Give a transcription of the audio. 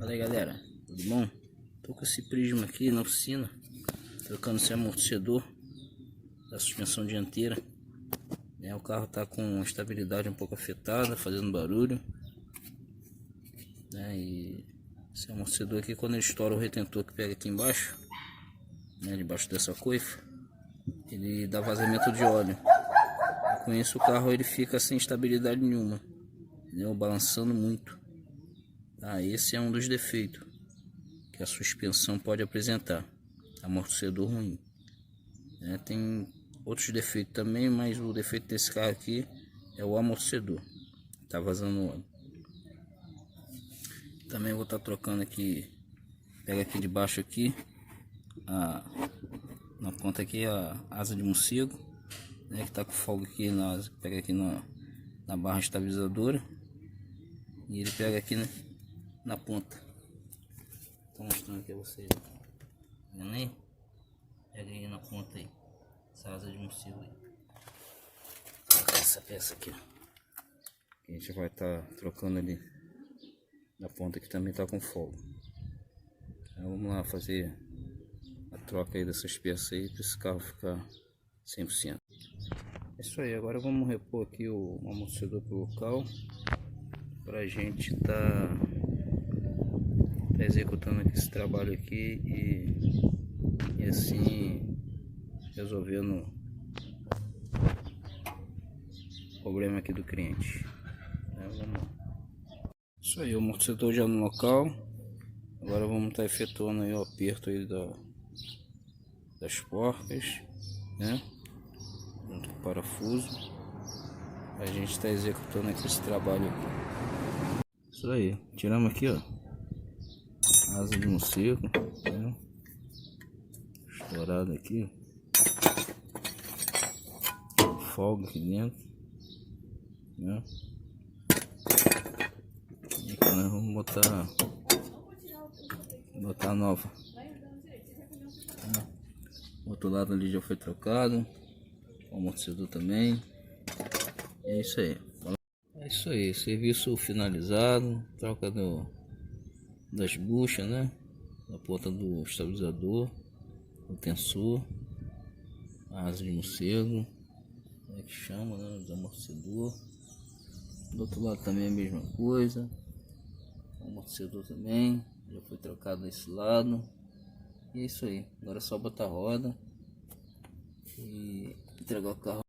Fala aí, galera, tudo bom? Tô com esse prisma aqui na oficina, trocando esse amortecedor da suspensão dianteira. O carro tá com estabilidade um pouco afetada, fazendo barulho, e esse amortecedor aqui, quando ele estoura o retentor que pega aqui embaixo, debaixo dessa coifa, ele dá vazamento de óleo. E com isso o carro ele fica sem estabilidade nenhuma, balançando muito. Esse é um dos defeitos que a suspensão pode apresentar, amortecedor ruim. Tem outros defeitos também, mas o defeito desse carro aqui é o amortecedor, tá vazando óleo. Também vou estar trocando aqui, pega aqui de baixo aqui, na ponta aqui a asa de morcego, que tá com folga aqui na asa, pega aqui na barra estabilizadora, e ele pega aqui na ponta. Tô mostrando aqui a vocês, vendo aí? Pega aí na ponta aí, essa asa de morcego aí. Essa peça aqui, que a gente vai estar trocando ali na ponta, que também tá com folga. Então vamos lá fazer a troca aí dessas peças aí para esse carro ficar 100%. É isso aí, agora vamos repor aqui o amortecedor pro local, pra gente tá executando aqui esse trabalho aqui e assim resolvendo o problema aqui do cliente. Vamos lá. Isso aí, o amortecedor já no local. Agora vamos estar efetuando aí o aperto aí das porcas, junto com o parafuso. A gente está executando aqui esse trabalho aqui. Isso aí, tiramos aqui, ó, a asa de morcego, estourada aqui, folga aqui dentro, e aqui nós vamos botar a nova. O outro lado ali já foi trocado, o amortecedor também. É isso aí. É isso aí, serviço finalizado, troca das buchas, da ponta do estabilizador, o tensor, a asa de morcego, que chama, os amortecedor. Do outro lado também é a mesma coisa, o amortecedor também já foi trocado desse lado. E é isso aí, agora é só botar a roda e entregar o carro.